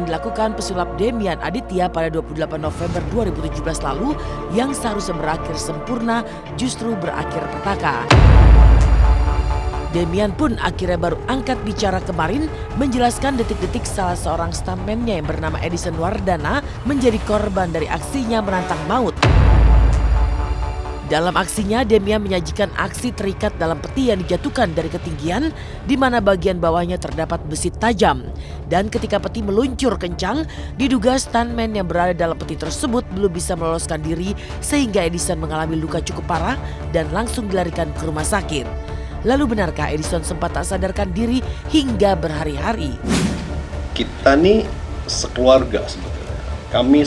yang dilakukan pesulap Demian Aditya pada 28 November 2017 lalu yang seharusnya berakhir sempurna justru berakhir petaka. Demian pun akhirnya baru angkat bicara kemarin menjelaskan detik-detik salah seorang stuntman-nya yang bernama Edison Wardana menjadi korban dari aksinya menantang maut. Dalam aksinya, Demian menyajikan aksi terikat dalam peti yang dijatuhkan dari ketinggian di mana bagian bawahnya terdapat besi tajam. Dan ketika peti meluncur kencang, diduga stuntman yang berada dalam peti tersebut belum bisa meloloskan diri sehingga Edison mengalami luka cukup parah dan langsung dilarikan ke rumah sakit. Lalu benarkah Edison sempat tak sadarkan diri hingga berhari-hari? Kita nih sekeluarga sebetulnya. Kami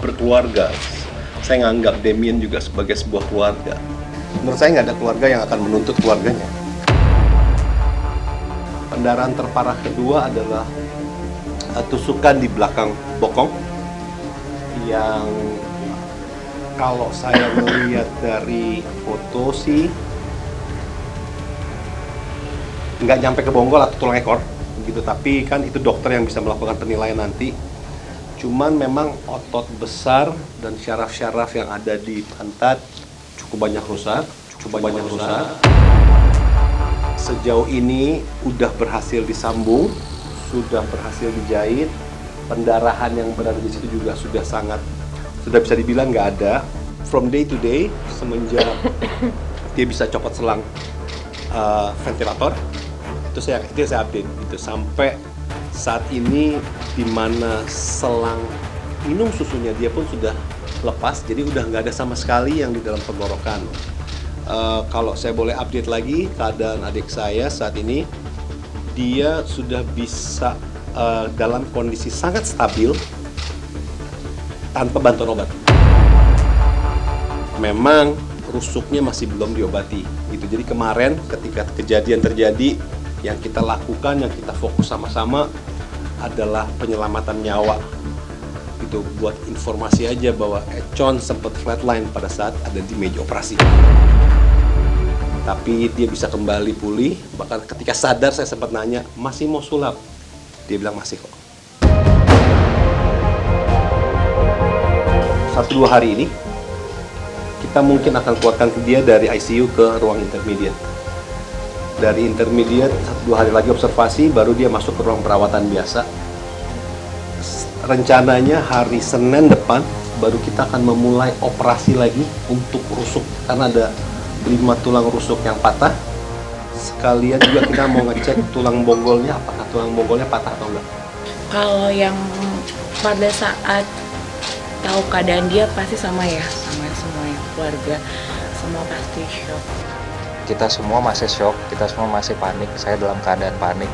berkeluarga. Saya nganggap Demian juga sebagai sebuah keluarga. Menurut saya nggak ada keluarga yang akan menuntut keluarganya. Pendarahan terparah kedua adalah tusukan di belakang bokong yang kalau saya melihat dari foto sih nggak nyampe ke bonggol atau tulang ekor gitu, tapi kan itu dokter yang bisa melakukan penilaian nanti. Cuman memang otot besar dan syaraf-syaraf yang ada di pantat cukup banyak rusak. Sejauh ini udah berhasil disambung, sudah berhasil dijahit. Pendarahan yang berada di situ juga sudah bisa dibilang nggak ada. From day to day, semenjak dia bisa copot selang ventilator, itu saya update gitu sampai saat ini, di mana selang minum susunya dia pun sudah lepas, jadi udah nggak ada sama sekali yang di dalam tenggorokan. Kalau saya boleh update lagi keadaan adik saya saat ini, dia sudah bisa dalam kondisi sangat stabil tanpa bantuan obat. Memang rusuknya masih belum diobati gitu. Jadi kemarin ketika kejadian terjadi, yang kita lakukan, yang kita fokus sama-sama adalah penyelamatan nyawa. Itu buat informasi aja bahwa Econ sempat flatline pada saat ada di meja operasi. Tapi dia bisa kembali pulih, bahkan ketika sadar saya sempat nanya, masih mau sulap? Dia bilang masih kok. 1-2 hari ini, kita mungkin akan keluarkan dia dari ICU ke ruang intermediate. Dari intermediate 1-2 hari lagi observasi, baru dia masuk ke ruang perawatan biasa. Rencananya hari Senin depan baru kita akan memulai operasi lagi untuk rusuk, karena ada 5 tulang rusuk yang patah. Sekalian juga kita mau ngecek tulang bonggolnya, apakah tulang bonggolnya patah atau enggak. Kalau yang pada saat tahu keadaan dia pasti sama semuanya, keluarga semua pasti shock. Kita semua masih shock, kita semua masih panik. Saya dalam keadaan panik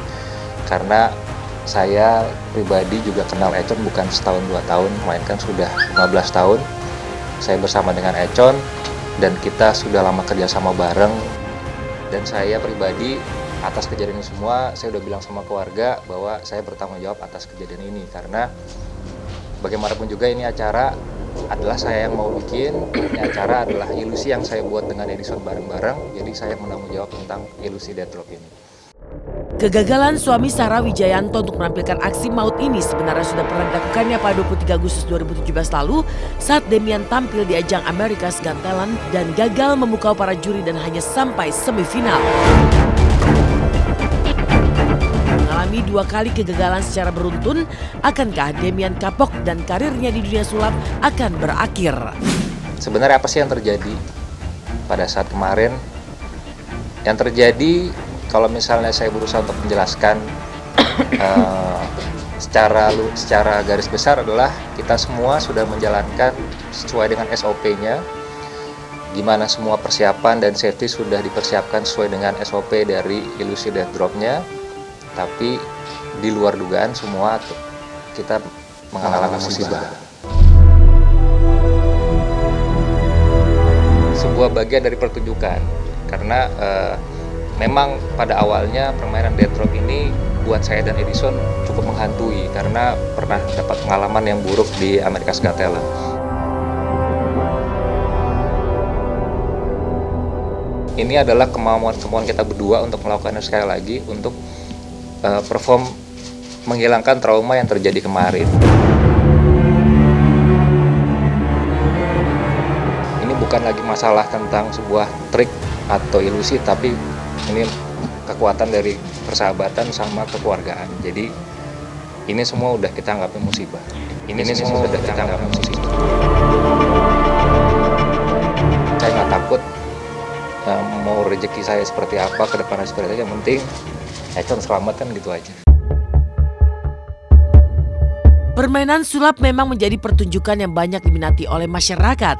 karena saya pribadi juga kenal Econ bukan setahun 2 tahun, melainkan sudah 15 tahun. Saya bersama dengan Econ dan kita sudah lama kerjasama bareng. Dan saya pribadi atas kejadian ini semua, saya udah bilang sama keluarga bahwa saya bertanggung jawab atas kejadian ini. Karena bagaimanapun juga ini acara adalah saya yang mau bikin, ini acara adalah ilusi yang saya buat dengan Edison bareng-bareng, jadi saya menanggung jawab tentang ilusi Death Drop ini. Kegagalan suami Sarah Wijayanto untuk menampilkan aksi maut ini sebenarnya sudah pernah dilakukannya pada 23 Agustus 2017 lalu saat Demian tampil di ajang America's Got Talent dan gagal memukau para juri dan hanya sampai semifinal. Mengalami 2 kali kegagalan secara beruntun, akankah Demian kapok dan karirnya di dunia sulap akan berakhir? Sebenarnya apa sih yang terjadi pada saat kemarin? Yang terjadi, kalau misalnya saya berusaha untuk menjelaskan secara garis besar adalah kita semua sudah menjalankan sesuai dengan SOP-nya, di mana semua persiapan dan safety sudah dipersiapkan sesuai dengan SOP dari ilusi Death Drop-nya. Tapi di luar dugaan semua kita mengalami musibah. Sebuah bagian dari pertunjukan, karena memang pada awalnya permainan Death Drop ini buat saya dan Edison cukup menghantui karena pernah dapat pengalaman yang buruk di America's Got Talent. Ini adalah kemauan kita berdua untuk melakukannya sekali lagi, untuk perform menghilangkan trauma yang terjadi kemarin. Ini bukan lagi masalah tentang sebuah trik atau ilusi, tapi ini kekuatan dari persahabatan sama kekeluargaan. Jadi ini semua udah kita anggapnya musibah. Ini semua udah kita anggapnya musibah. Saya nggak takut mau rezeki saya seperti apa, ke depannya seperti apa. Yang penting Econ selamat, kan gitu aja. Permainan sulap memang menjadi pertunjukan yang banyak diminati oleh masyarakat.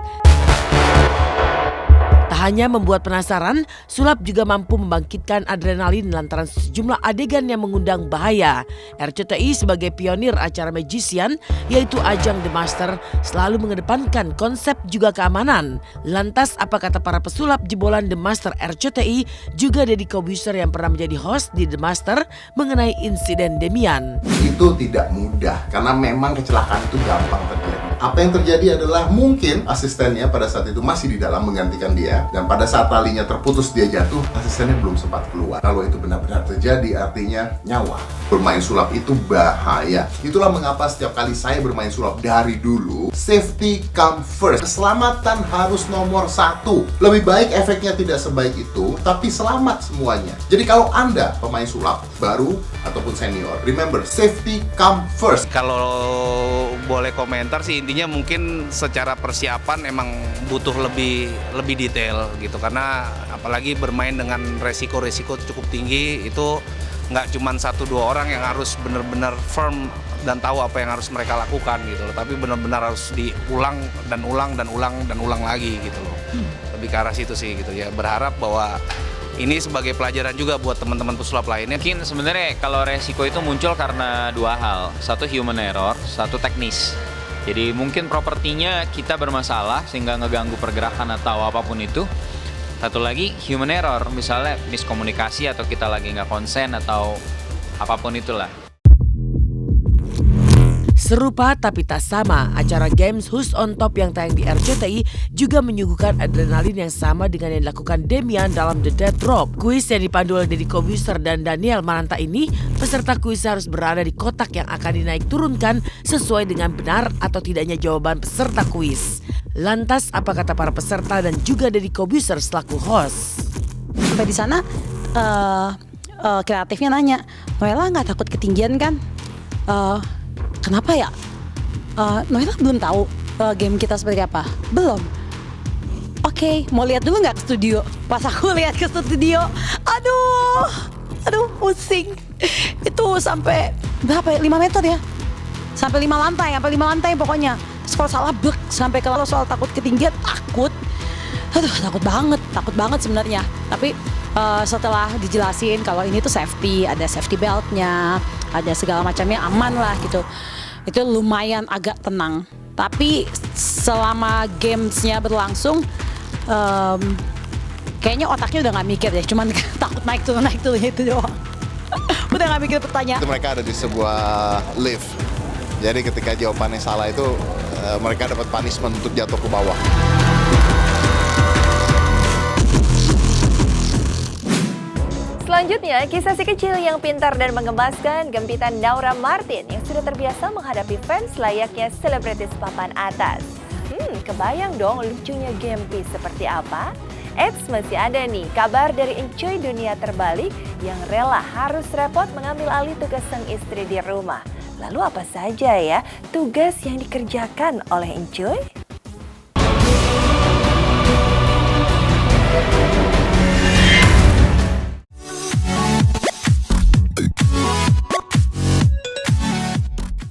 Tak hanya membuat penasaran, sulap juga mampu membangkitkan adrenalin lantaran sejumlah adegan yang mengundang bahaya. RCTI sebagai pionir acara Magician, yaitu ajang The Master, selalu mengedepankan konsep juga keamanan. Lantas apa kata para pesulap jebolan The Master RCTI, juga Deddy Corbuzier yang pernah menjadi host di The Master, mengenai insiden demian? Itu tidak mudah, karena memang kecelakaan itu gampang terjadi. Apa yang terjadi adalah mungkin asistennya pada saat itu masih di dalam menggantikan dia, dan pada saat talinya terputus dia jatuh, asistennya belum sempat keluar. Kalau itu benar-benar terjadi, artinya nyawa. Bermain sulap itu bahaya. Itulah mengapa setiap kali saya bermain sulap dari dulu, safety come first. Keselamatan harus nomor 1. Lebih baik efeknya tidak sebaik itu, tapi selamat semuanya. Jadi kalau Anda pemain sulap baru ataupun senior, remember, safety come first. Kalau boleh komentar sih, intinya mungkin secara persiapan emang butuh lebih detail gitu, karena apalagi bermain dengan resiko-resiko cukup tinggi, itu nggak cuma 1-2 orang yang harus benar-benar firm dan tahu apa yang harus mereka lakukan gitu loh, tapi benar-benar harus diulang dan ulang dan ulang dan ulang lagi gitu loh. Lebih ke arah situ sih gitu ya, berharap bahwa ini sebagai pelajaran juga buat teman-teman pesulap lainnya. Mungkin sebenarnya kalau resiko itu muncul karena 2 hal. Satu human error, satu teknis. Jadi mungkin propertinya kita bermasalah sehingga ngeganggu pergerakan atau apapun itu. Satu lagi human error, misalnya miskomunikasi atau kita lagi nggak konsen atau apapun itulah. Serupa tapi tak sama, acara Games Who's on Top yang tayang di RCTI juga menyuguhkan adrenalin yang sama dengan yang dilakukan Demian dalam The Death Drop. Kuis yang dipandu oleh Deddy Corbuzier dan Daniel Mananta ini, peserta kuis harus berada di kotak yang akan dinaik turunkan sesuai dengan benar atau tidaknya jawaban peserta kuis. Lantas apa kata para peserta dan juga Deddy Corbuzier selaku host? Sampai di sana kreatifnya nanya, Noella nggak takut ketinggian kan? Kenapa ya? Noella belum tahu game kita seperti apa? Belum. Oke, mau lihat dulu nggak ke studio? Pas aku lihat ke studio, aduh pusing. Itu sampai berapa ya? 5 meter ya? Sampai 5 lantai pokoknya. Terus kalau salah blek sampai kalau soal takut ketinggian, takut banget sebenarnya. Tapi setelah dijelasin kalau ini tuh safety, ada safety beltnya, ada segala macamnya, aman lah gitu. Itu lumayan agak tenang. Tapi selama gamesnya berlangsung, kayaknya otaknya udah nggak mikir deh, cuman takut naik turun itu doang. Udah nggak mikir pertanyaan. Mereka ada di sebuah lift. Jadi ketika jawabannya salah itu mereka dapat punishment untuk jatuh ke bawah. Selanjutnya, kisah si kecil yang pintar dan menggemaskan gempitan Naura Martin yang sudah terbiasa menghadapi fans layaknya selebritis papan atas. Kebayang dong lucunya Gempi seperti apa? Eits, masih ada nih kabar dari Encoy dunia terbalik yang rela harus repot mengambil alih tugas sang istri di rumah. Lalu apa saja ya tugas yang dikerjakan oleh Encoy?